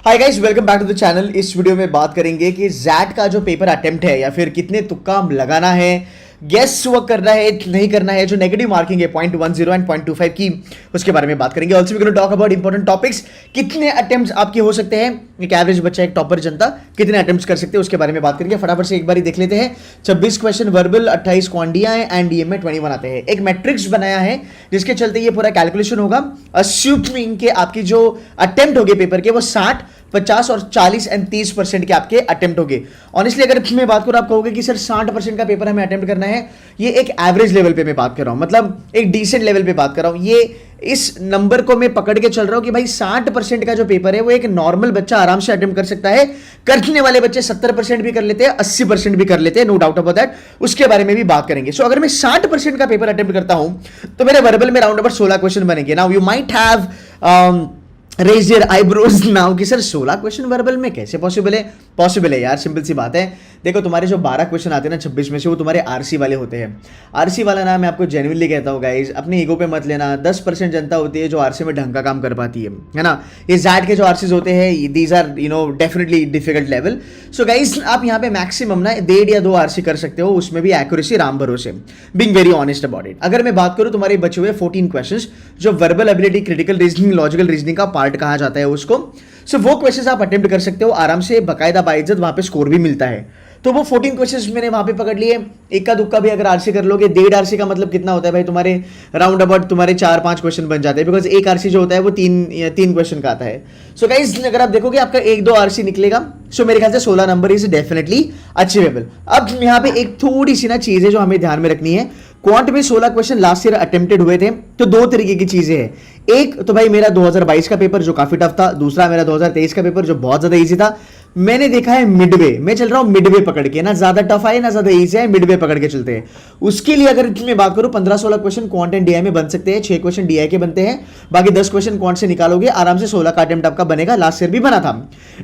Hi guys, welcome back to the channel. इस video में बात करेंगे कि जैट का जो पेपर अटेम्प्ट है या फिर कितने तुक्का लगाना है, गेस वर्क करना है नहीं करना है, जो नेगेटिव मार्किंग है 0.10 एंड 0.25 की, उसके बारे में बात करेंगे। Also we gonna talk about important topics, कितने अटेम्प्ट्स आपके हो सकते हैं, एक एवरेज बच्चा, एक टॉपर जनता कितने अटेम्प्ट्स कर सकते हैं, उसके बारे में बात करेंगे। फटाफट से एक बार देख लेते हैं। 26 क्वेश्चन वर्बल, 28 क्वांटियां एंड डीएम में 21 आते हैं। एक मैट्रिक्स बनाया है जिसके चलते ये पूरा कैलकुलेशन होगा। अस्यूमिंग के आपकी जो अटेम्प्ट होंगे पेपर के वो 60, 50 और 40 एंड 30% के आपके अटेम्प्ट होंगे। ऑनेस्टली अगर मैं बात करूं, आप कहोगे कि सर 60% का पेपर हमें अटेम्प्ट करना है, ये एक एवरेज लेवल पे मैं बात कर रहा हूं, मतलब एक डिसेंट लेवल पे बात कर रहा हूं। ये इस नंबर को मैं पकड़ के चल रहा हूं कि भाई 60% का जो पेपर है वो एक नॉर्मल बच्चा आराम से अटेम्प्ट कर सकता है। करने वाले बच्चे 70% भी कर लेते हैं, 80% भी कर लेते हैं, नो डाउट अबाउट दैट। उसके बारे में भी बात करेंगे। सो अगर मैं 60% का पेपर अटेम्प्ट करता हूं तो मेरे वर्बल में राउंड अबाउट 16 क्वेश्चन बनेंगे। Now you might have raise your eyebrows now कि सर 16 क्वेश्चन वर्बल में कैसे पॉसिबल है? पॉसिबल है यार, सिंपल सी बात है। देखो, तुम्हारे जो 12 क्वेश्चन आते हैं ना 26 में से, वो तुम्हारे आरसी वाले होते हैं। आरसी वाला ना, मैं आपको जेन्युइनली कहता हूँ गाइज, अपने ईगो पे मत लेना। 10% जनता होती है जो आरसी में ढंग का काम कर पाती है ना। ये जैट के जो आरसीज होते हैं, these are definitely difficult level. So guys, आप यहाँ पे मैक्सिमम ना 1.5 या 2 आरसी कर सकते हो, उसमें भी एक्यूरेसी राम भरोसे, being very honest about it. अगर मैं बात करूँ, तुम्हारे बचे हुए 14 क्वेश्चन जो verbal ability, critical reasoning, logical reasoning का पार्ट कहा जाता है उसको, सो वो क्वेश्चंस आप अटेम्प्ट कर सकते हो आराम से, बाकायदा बाइज्जत, वहां पे स्कोर भी मिलता है। तो वो 14 क्वेश्चंस मैंने वहां पे पकड़ लिए। इक्का दुक्का भी अगर आरसी कर लोगे, 1.5 आरसी का मतलब कितना होता है भाई, तुम्हारे राउंड अबाउट तुम्हारे 4-5 क्वेश्चन बन जाते हैं, बिकॉज एक आरसी जो होता है वो 3 क्वेश्चन का आता है। सो गाइस, अगर आप देखोगे आपका 1-2 आरसी निकलेगा, सो मेरे ख्याल से 16 नंबर इज डेफिनेटली अचीवेबल। अब यहाँ पे एक थोड़ी सी ना चीज है जो हमें ध्यान में रखनी है। क्वांट में 16 क्वेश्चन लास्ट ईयर अटेम्प्टेड हुए थे, तो 2 तरीके की चीजें हैं। एक तो भाई मेरा 2022 का पेपर जो काफी टफ था, दूसरा मेरा 2023 का पेपर जो बहुत ज्यादा इजी था। मैंने देखा है मिडवे, मैं चल रहा हूं मिडवे पकड़ के, ना ज्यादा टफ है ना ज्यादा इजी है, मिडवे पकड़ के चलते हैं। उसके लिए अगर मैं बात करूं, 15-16 क्वेश्चन क्वांट एंड डीआई में बन सकते हैं, 6 क्वेश्चन डीआई के बनते हैं, बाकी 10 क्वेश्चन क्वांट से निकालोगे, आराम से 16 का अटेम्प्ट आपका बनेगा। लास्ट ईयर भी बना था।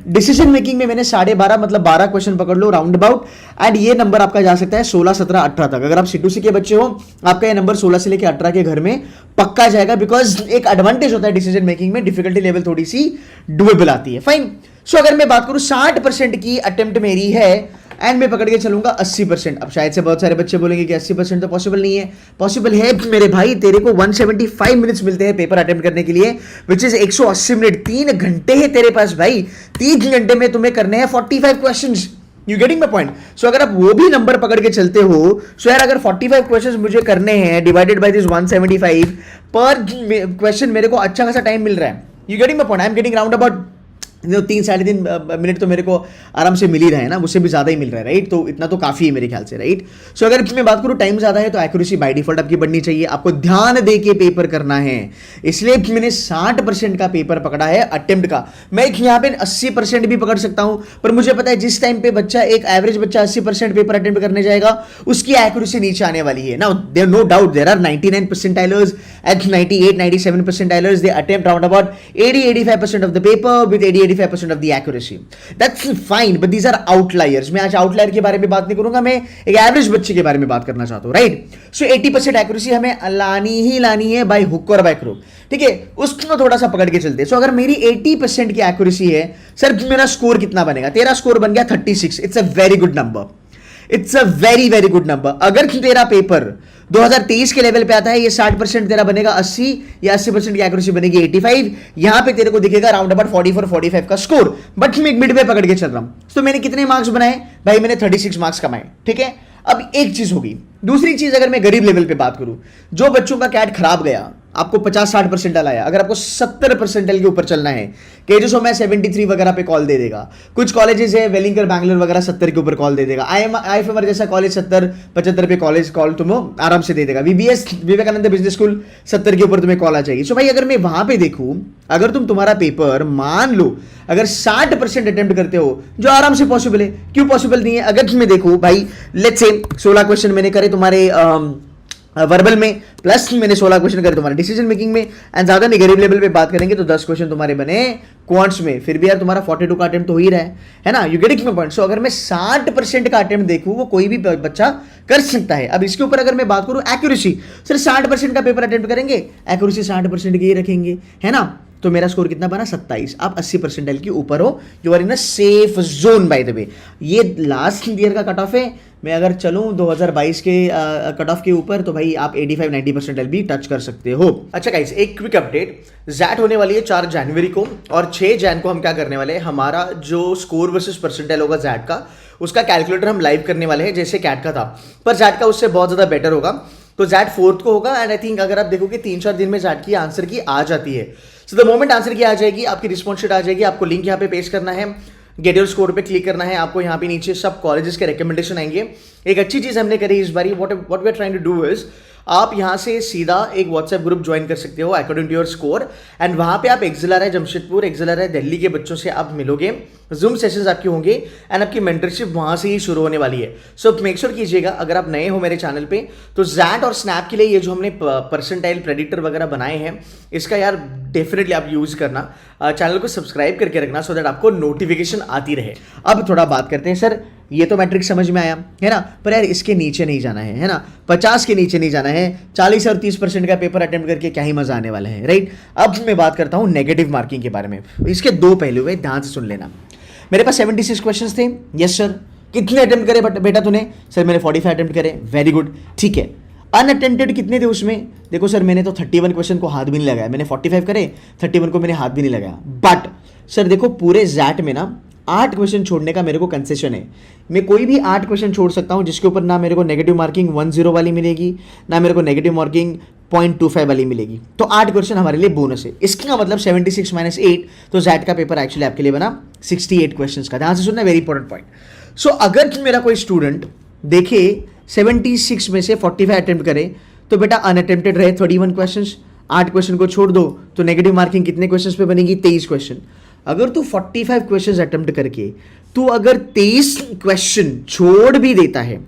डिसीजन मेकिंग में मैंने 12.5 मतलब 12 क्वेश्चन पकड़ लो राउंड अबाउट, एंड ये नंबर आपका जा सकता है 16, 17, 18 तक। अगर आप C2C के बच्चे हो, आपका ये नंबर 16 से लेकर 18 के घर में पक्का जाएगा, बिकॉज एक एडवांटेज होता है डिसीजन मेकिंग में, डिफिकल्टी लेवल थोड़ी सी डुएबल आती है। फाइन। सो अगर मैं बात करूं, 60% की अटेम्प्ट मेरी है एंड मैं पकड़ के चलूंगा 80%। अब शायद से बहुत सारे बच्चे बोलेंगे कि 80% तो पॉसिबल नहीं है। पॉसिबल है मेरे भाई, तेरे को 175 मिनट्स मिलते हैं पेपर अटेम्प्ट करने के लिए, विच इज 180 मिनट, 3 घंटे है तेरे पास भाई। 3 घंटे में तुम्हें करने हैं 45 questions. You getting my point? So अगर आप वो भी नंबर पकड़ के चलते हो, सो यार अगर 45 क्वेश्चंस मुझे करने हैं डिवाइडेड बाय दिस 175 पर क्वेश्चन, मेरे को अच्छा खासा टाइम मिल रहा है। You getting my point? I am getting round about 3-3.5 minute तो मेरे को आराम से मिल ही रहा है ना, उससे भी ज्यादा ही मिल रहा है, राइट? तो इतना तो काफी है मेरे ख्याल से, राइट? सो अगर मैं बात करूं टाइम ज्यादा है तो एक्यूरेसी बाय डिफॉल्ट आपकी बढ़नी चाहिए, आपको ध्यान दे के पेपर करना है। इसलिए मैंने 60% का पेपर पकड़ा है अटेम्प्ट का। मैं यहाँ पे 80% भी पकड़ सकता हूं, पर मुझे पता है जिस टाइम पे बच्चा, एक एवरेज बच्चा 80% पेपर अटेम्प्ट करने जाएगा, उसकी एक्यूरेसी नीचे आने वाली है। Now there no doubt there are 99 percentiles and 98-97 percentiles, they attempt round about 80-85% of the paper with 80-85% of the accuracy. That's fine, but these are outliers. मैं आज आउटलायर के बारे में बात नहीं करूंगा, मैं एक एवरेज बच्चे के बारे में बात करना चाहता हूं, राइट? सो 80% एक्यूरेसी हमें लानी ही लानी है, बाय हुक और बाय क्रूक, ठीक है? उसको थोड़ा सा पकड़ के चलते हैं। सो अगर मेरी 80% की एक्यूरेसी है, सर मेरा स्कोर कितना बनेगा? तेरा स्कोर बन गया 36। It's a very good number, it's a very very good number. अगर तेरा पेपर 2023 के लेवल पे आता है, ये 60% तेरा बनेगा 80, या 80% की एक्यूरेसी बनेगी 85। यहां पे तेरे को दिखेगा राउंड अबाउट 44-45 का स्कोर, बट मैं मिड वे पकड़ के चल रहा हूं। तो मैंने कितने मार्क्स बनाए भाई? मैंने 36 मार्क्स कमाए, ठीक है? अब एक चीज होगी। दूसरी चीज, अगर मैं गरीब लेवल पे बात करूं, जो बच्चों का कैट खराब गया, आपको 50-60 परसेंटाइल आया, अगर आपको 70 परसेंटाइल के ऊपर चलना है, केजो में 73 वगैरह पे कॉल दे देगा। कुछ कॉलेजेस है, वेलिंगर बैंगलोर वगैरह 70 के ऊपर कॉल दे देगा। IFMR जैसा कॉलेज 70-75 पे कॉलेज कॉल तुम्हें आराम से दे देगा। VBS विवेकानंद बिजनेस स्कूल 70 के ऊपर तुम्हें कॉल आ जाएगी। सो भाई अगर मैं वहां पे देखूं, अगर तुम तुम्हारा पेपर मान लो अगर 60% अटेम्प्ट करते हो, जो आराम से पॉसिबल है, क्यों पॉसिबल नहीं है? अगर मैं देखूं भाई, लेट्स से 16 क्वेश्चन मैंने करे तुम्हारे वर्बल में, प्लस मैंने 16 क्वेश्चन करे तुम्हारे डिसीजन मेकिंग में, एंड ज्यादा नेगेटिव लेवल पे बात करेंगे तो 10 क्वेश्चन तुम्हारे बने क्वांट्स में। फिर भी यार तुम्हारा 42 का अटेम्प्ट तो हो ही रहा है ना, you getting my point. So अगर मैं 60% का अटेम्प्ट देखूं वो कोई भी बच्चा कर सकता है। अब इसके ऊपर अगर मैं बात करूं एक्यूरेसी, सर 60% का पेपर अटेम्प्ट करेंगे, एक्यूरेसी 60% की ही रखेंगे, है ना, तो मेरा स्कोर कितना बना 27। आप 80 परसेंटाइल के ऊपर हो, you are in a safe zone by the way. ये लास्ट ईयर का कट ऑफ है, मैं अगर चलूं 2022 के कट ऑफ के ऊपर तो भाई आप 85-90 परसेंटाइल भी टच कर सकते हो। अच्छा गाइस, एक क्विक अपडेट, जैट होने वाली है 4 जनवरी को, और 6 जैन को हम क्या करने वाले हैं, हमारा जो स्कोर वर्सेस परसेंटाइल होगा जैट का, उसका कैलकुलेटर हम लाइव करने वाले हैं, जैसे कैट का था, पर जैट का उससे बहुत ज्यादा बेटर होगा। तो जैट 4th को होगा, एंड आई थिंक अगर आप देखोगे 3-4 दिन में जैट की आंसर की आ जाती है। सो द मोमेंट आंसर की आ जाएगी, आपकी रिस्पॉन्स शीट आ जाएगी, आपको लिंक यहाँ पे पेस्ट करना है, गेट योर स्कोर पे क्लिक करना है, आपको यहाँ पे नीचे सब कॉलेजेस के रिकमेंडेशन आएंगे। एक अच्छी चीज हमने करी इस बारी, what we are trying to do is, आप यहाँ से सीधा एक व्हाट्सएप ग्रुप ज्वाइन कर सकते हो according to your score, and वहाँ पे आप एक्सएलआरआई जमशेदपुर, एक्सएलआरआई दिल्ली के बच्चों से आप मिलोगे, जूम सेशंस आपके होंगे, एंड आपकी मेंटरशिप वहाँ से ही शुरू होने वाली है। सो मेक श्योर कीजिएगा, अगर आप नए हो मेरे चैनल पे, तो जैट और स्नैप के लिए ये जो हमने परसेंटाइल प्रेडिक्टर वगैरह बनाए हैं, इसका यार डेफिनेटली आप यूज करना, चैनल को सब्सक्राइब करके रखना, सो दैट आपको नोटिफिकेशन आती रहे। अब थोड़ा बात करते हैं, सर ये तो मैट्रिक्स समझ में आया है ना, पर यार इसके नीचे नहीं जाना है ना, 50 के नीचे नहीं जाना है, 40 और 30% का पेपर अटेम्प्ट करके क्या ही मजा आने वाला है, राइट। अब मैं बात करता हूं नेगेटिव मार्किंग के बारे में, इसके 2 पहलू है, ध्यान से सुन लेना। मेरे पास 76 क्वेश्चंस थे, यस सर। कितने अटेम्प्ट करे बेटा तूने? सर मैंने 45 अटेम्प्ट करे, वेरी गुड, ठीक है। अनअटेम्प्टेड कितने थे उसमें? देखो सर मैंने तो 31 क्वेश्चन को हाथ भी नहीं लगाया, मैंने 45 करे, 31 को मैंने हाथ भी नहीं लगाया। बट सर देखो पूरे जैट में ना 8 क्वेश्चन छोड़ने का मेरे को कंसेशन है, मैं कोई भी 8 क्वेश्चन छोड़ सकता हूं जिसके ऊपर ना मेरे को नेगेटिव मार्किंग 10 वाली मिलेगी, ना मेरे को नेगेटिव मार्किंग 0.25 वाली मिलेगी, तो 8 क्वेश्चन हमारे लिए बोनस है। इसका मतलब 76 - 8, तो जैट का पेपर एक्चुअली आपके लिए बना 68 क्वेश्चंस का। ध्यान से सुनना, वेरी इंपॉर्टेंट पॉइंट। सो अगर मेरा कोई स्टूडेंट देखे 76 में से 45 अटेम्प्ट करे, तो बेटा अनअटेम्प्टेड रहे 31 क्वेश्चन, 8 क्वेश्चन को छोड़ दो, तो नेगेटिव मार्किंग कितने क्वेश्चन पे बनेगी? 23 क्वेश्चन। अगर तू 45 क्वेश्चन अटेम्प्ट करके तू अगर 23 क्वेश्चन छोड़ भी देता है,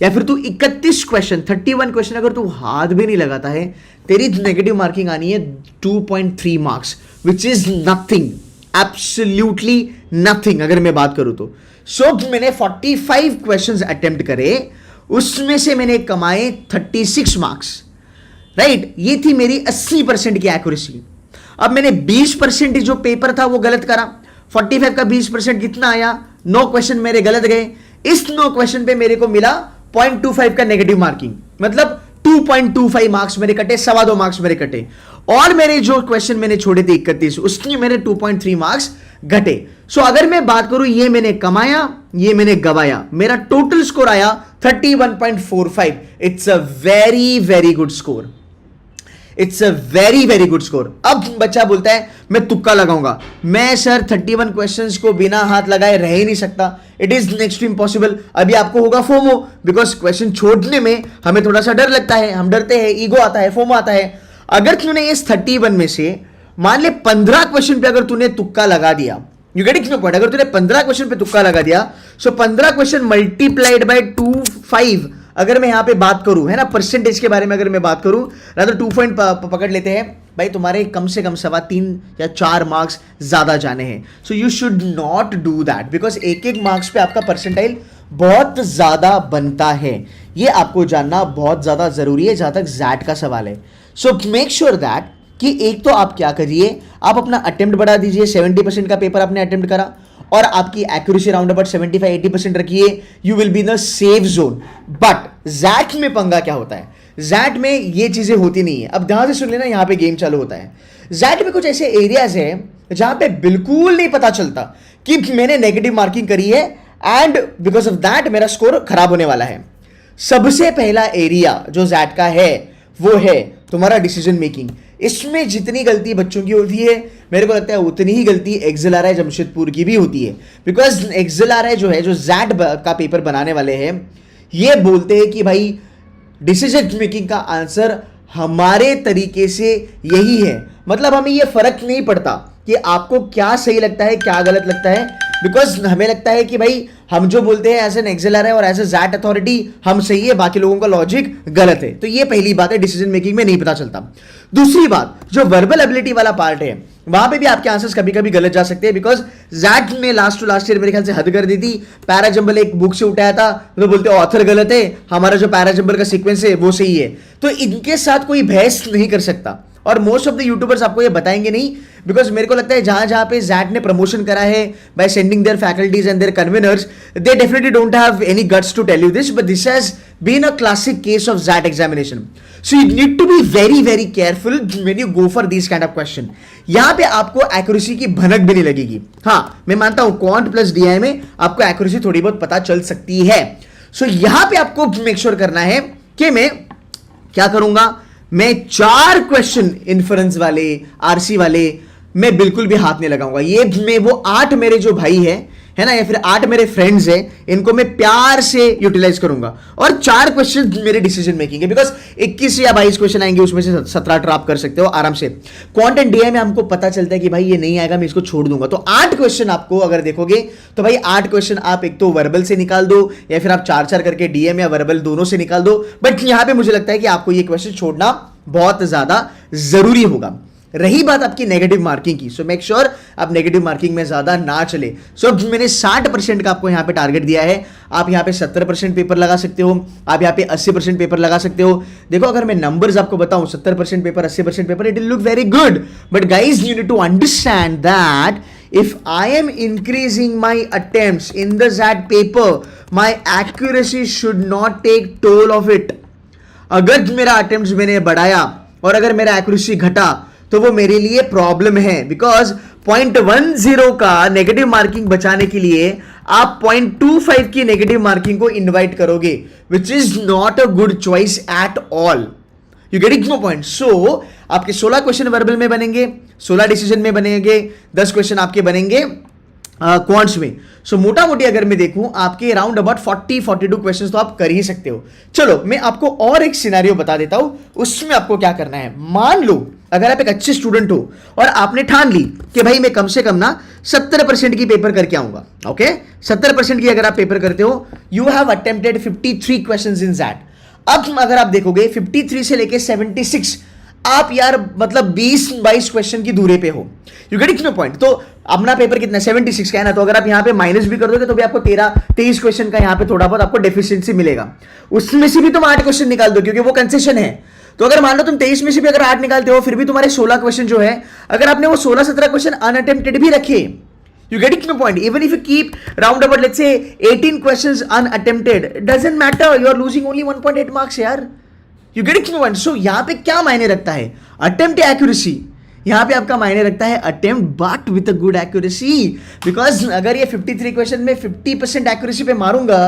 या फिर तू 31 क्वेश्चन 31 क्वेश्चन अगर तू हाथ भी नहीं लगाता है, तेरी नेगेटिव मार्किंग आनी है 2.3 marks, which is nothing, absolutely nothing अगर मैं बात करूं तो। सो मैंने 45 क्वेश्चंस अटेम्प्ट करे, उसमें से मैंने कमाए 36 मार्क्स, राइट। ये थी मेरी 80% की एक्यूरेसी। अब मैंने 20% जो पेपर था वो गलत करा, 45 का 20% कितना आया? 9 क्वेश्चन मेरे गलत गए। इस 9 क्वेश्चन पे मेरे को मिला 0.25 का नेगेटिव मार्किंग, मतलब 2.25 मार्क्स मेरे कटे, 2.25 मार्क्स मेरे कटे। और मेरे जो क्वेश्चन मैंने छोड़े थे 31, उसमें मेरे 2.3 मार्क्स घटे। सो अगर मैं बात करूं, ये मैंने कमाया, ये मैंने गवाया, मेरा टोटल स्कोर आया 31.45। It's a very very good score, it's a very very good score. अब बच्चा बोलता है मैं तुक्का लगाऊंगा, मैं सर 31 क्वेश्चंस को बिना हाथ लगाए रह ही नहीं सकता, it is next to impossible. अभी आपको होगा फोमो, बिकॉज क्वेश्चन छोड़ने में हमें थोड़ा सा डर लगता है, हम डरते हैं, ईगो आता है, फोमो आता है। अगर तूने इस 31 में से मान ले 15 क्वेश्चन पे अगर तूने तुक्का लगा दिया, यू गेटिंग माय पॉइंट, अगर तूने 15 क्वेश्चन पे तुक्का लगा दिया, सो 15 क्वेश्चन मल्टीप्लाइड बाय 25, अगर मैं यहां पे बात करूं, है ना, परसेंटेज के बारे में अगर मैं बात करूं, रादर 2 पॉइंट पकड़ लेते हैं भाई, तुम्हारे कम से कम 3.25 या 4 मार्क्स ज्यादा जाने हैं। So you should not do that, because एक एक मार्क्स पे आपका परसेंटाइल बहुत ज्यादा बनता है, ये आपको जानना बहुत ज्यादा जरूरी है जहां तक जैट का सवाल है। सो मेक श्योर दैट कि एक तो आप क्या करिए, आप अपना अटेम्प्ट बढ़ा दीजिए, 70% का पेपर आपने अटेम्प्ट करा, और आपकी एक्यूरेसी राउंड अबाउट 75-80% रखिए, you will be in the safe zone. But XAT में पंगा क्या होता है, जैट में ये चीजें होती नहीं है। अब ध्यान से सुन लेना, यहां पे गेम चालू होता है। जैट में कुछ ऐसे एरियाज है जहां पे बिल्कुल नहीं पता चलता कि मैंने नेगेटिव मार्किंग करी है, एंड बिकॉज ऑफ दैट मेरा स्कोर खराब होने वाला है। सबसे पहला एरिया जो जैट का है वो है तुम्हारा डिसीजन मेकिंग। इसमें जितनी गलती बच्चों की होती है, मेरे को लगता है उतनी ही गलती एक्सएलआरआई जमशेदपुर की भी होती है, बिकॉज एक्सएलआरआई जो है, जो जैट का पेपर बनाने वाले हैं, ये बोलते हैं कि भाई डिसीजन मेकिंग का आंसर हमारे तरीके से यही है। मतलब हमें ये फर्क नहीं पड़ता कि आपको क्या सही लगता है, क्या गलत लगता है, बिकॉज हमें लगता है कि भाई हम जो बोलते हैं एज एन एक्सेलर है और एज ए जैट अथॉरिटी हम सही है, बाकी लोगों का लॉजिक गलत है। तो ये पहली बात है, डिसीजन मेकिंग में नहीं पता चलता। दूसरी बात, जो वर्बल एबिलिटी वाला पार्ट है वहां पे भी आपके आंसर्स कभी कभी गलत जा सकते हैं, बिकॉज जैट ने लास्ट टू लास्ट ईयर मेरे ख्याल से हद कर दी थी। पैराजंबल एक बुक से उठाया था, तो बोलते ऑथर गलत है, हमारा जो पैराजंबल का सीक्वेंस है वो सही है। तो इनके साथ कोई बहस नहीं कर सकता, और मोस्ट ऑफ द यूट्यूबर्स आपको ये बताएंगे नहीं, बिकॉज मेरे को लगता है जहां जहां पे जैट ने प्रमोशन करा है by sending their faculties and their conveners, they definitely don't have any guts to tell you this, but this has been a classic case of that examination. So you need to be very very careful when you go for this kind of question. यहां पे आपको accuracy की भनक भी नहीं लगेगी। हाँ, मैं मानता हूं क्वांट प्लस डीआई में आपको एक्यूरेसी थोड़ी बहुत पता चल सकती है। सो यहां पे आपको मेक श्योर करना है कि मैं क्या करूंगा, मैं 4 क्वेश्चन इन्फ्रेंस वाले, आरसी वाले मैं बिल्कुल भी हाथ नहीं लगाऊंगा। ये मैं वो 8 मेरे जो भाई है ना, या फिर 8 मेरे फ्रेंड्स हैं, इनको मैं प्यार से यूटिलाइज करूंगा। और 4 क्वेश्चन मेरे डिसीजन मेकिंग है, बिकॉज 21 या 22 क्वेश्चन आएंगे, उसमें से 17-18 आप कर सकते हो आराम से। क्वांट एंड डीआई में हमको पता चलता है कि भाई ये नहीं आएगा, मैं इसको छोड़ दूंगा। तो 8 क्वेश्चन आपको अगर देखोगे तो भाई 8 क्वेश्चन आप एक तो वर्बल से निकाल दो, या फिर आप 4-4 करके डीएम या वर्बल दोनों से निकाल दो। बट यहां पे मुझे लगता है कि आपको ये क्वेश्चन छोड़ना बहुत ज्यादा जरूरी होगा। रही बात आपकी नेगेटिव मार्किंग की, सो मेक श्योर आप नेगेटिव मार्किंग में ज्यादा ना चले। सो मैंने 60% का आपको यहां पे टारगेट दिया है। आप यहां पे 70% पेपर लगा सकते हो, आप यहां पे 80% पेपर लगा सकते हो। देखो अगर मैं नंबर्स आपको बताऊं, 70% paper, 80% paper, it will look very good, but guys you need to understand that if I am increasing my attempts in the ZAT paper, my accuracy should not take toll of it. अगर मेरा attempt मैंने बढ़ाया और अगर मेरा accuracy घटा तो वो मेरे लिए प्रॉब्लम है, बिकॉज 0.10 का नेगेटिव मार्किंग बचाने के लिए आप 0.25 की नेगेटिव मार्किंग को इनवाइट करोगे, which is not a good choice at all. You getting no point? So आपके 16 क्वेश्चन वर्बल में बनेंगे, 16 डिसीजन में बनेंगे, 10 क्वेश्चन आपके बनेंगे क्वांट्स में। सो मोटा मोटी अगर मैं देखूं आपके अराउंड अबाउट 40-42 क्वेश्चंस तो आप कर ही सकते हो। चलो मैं आपको और एक सिनेरियो बता देता हूं, उसमें आपको क्या करना है। मान लो अगर आप एक अच्छे स्टूडेंट हो और आपने ठान ली कि भाई मैं कम से कम ना 70% की पेपर करके आऊंगा। ओके, 70% की अगर आप पेपर करते हो, you have attempted 53 questions in that. अब अगर आप देखोगे 53 से लेके 76, आप यार मतलब 20-22 क्वेश्चन की दूरी पे हो। You getting no point? तो अपना पेपर कितना 76 का है ना, तो अगर आप यहां पे माइनस भी कर दोगे तो भी आपको 23 क्वेश्चन का यहां पे थोड़ा बहुत आपको डेफिशिएंसी मिलेगा। उसमें से भी तुम 8 क्वेश्चन निकाल दो, क्योंकि वो कंसेशन है। तो अगर मान लो तुम 23 में से भी अगर 8 निकालते हो, फिर भी तुम्हारे 16 क्वेश्चन जो है, अगर आपने वो 16-17 क्वेश्चन अनअटेम्प्टेड भी रखे, you getting the point, even if you keep round about let's say 18 questions unattempted, it doesn't matter, you are losing only 1.8 marks यार। you getting the point? so यहाँ पे क्या मायने रखता है? attempt accuracy। यहाँ पे आपका मायने रखता है attempt but with a good accuracy, because अगर ये 53 क्वेश्चन में 50% accuracy पे मारूंगा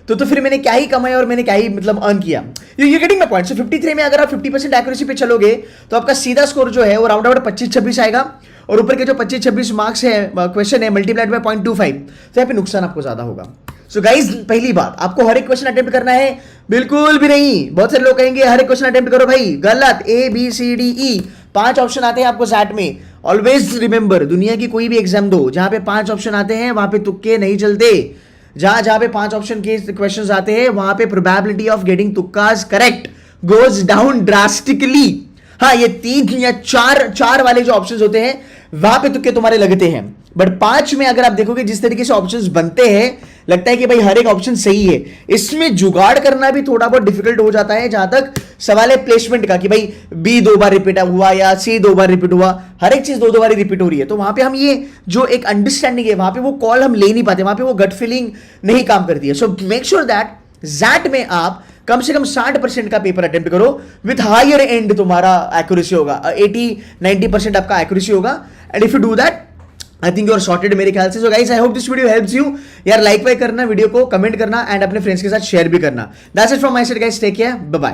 तो फिर मैंने क्या ही कमाया और मैंने क्या ही मतलब अर्न किया। You getting my point? So 53 में अगर आप 50% एक्यूरेसी पे चलोगे तो आपका सीधा स्कोर जो है वो राउंड अबाउट 25-26 आएगा, और ऊपर के जो 25-26 मार्क्स है क्वेश्चन है मल्टीप्लाइड बाय 0.25, तो यहाँ पे नुकसान आपको ज्यादा होगा। सो गाइज पहली बात, आपको हर एक क्वेश्चन अटेम्प्ट करना है? बिल्कुल भी नहीं। बहुत सारे लोग कहेंगे हर एक क्वेश्चन अटेम्प्ट करो, भाई गलत। ABCDE 5 ऑप्शन आते हैं आपको सैट में। ऑलवेज रिमेंबर, दुनिया की कोई भी एग्जाम दो जहां पे 5 ऑप्शन आते हैं वहां पे तुक्के नहीं चलते। जहां पे 5 ऑप्शन के क्वेश्चंस आते हैं वहां पे प्रोबेबिलिटी ऑफ गेटिंग तुक्कास करेक्ट गोज डाउन ड्रास्टिकली। हाँ, ये 3 या 4 वाले जो ऑप्शंस होते हैं वहां पे तुक्के तुम्हारे लगते हैं, बट 5 में अगर आप देखोगे जिस तरीके से ऑप्शंस बनते हैं, लगता है कि भाई हर एक ऑप्शन सही है। इसमें जुगाड़ करना भी थोड़ा बहुत डिफिकल्ट हो जाता है, जहां तक सवाल है प्लेसमेंट का कि भाई B 2 बार रिपीट हुआ या C 2 बार रिपीट हुआ, हर एक चीज 2 बार रिपीट हो रही है। तो वहां पे हम ये जो एक अंडरस्टैंडिंग है, वहां पे वो कॉल हम ले नहीं पाते, वहां पे वो गट फीलिंग नहीं काम करती है। So make sure that XAT में आप कम से कम 60% का पेपर अटेम्प्ट करो, विथ हायर एंड तुम्हारा एक्यूरेसी होगा, 80-90% आपका एक्यूरेसी होगा। And if you do that, I think you are sorted मेरे ख्याल से। So guys, I hope this video helps you. यार लाइक वाइक करना, वीडियो को कमेंट करना एंड अपने फ्रेंड्स के साथ शेयर भी करना। That's it from my side guys, take care, bye bye.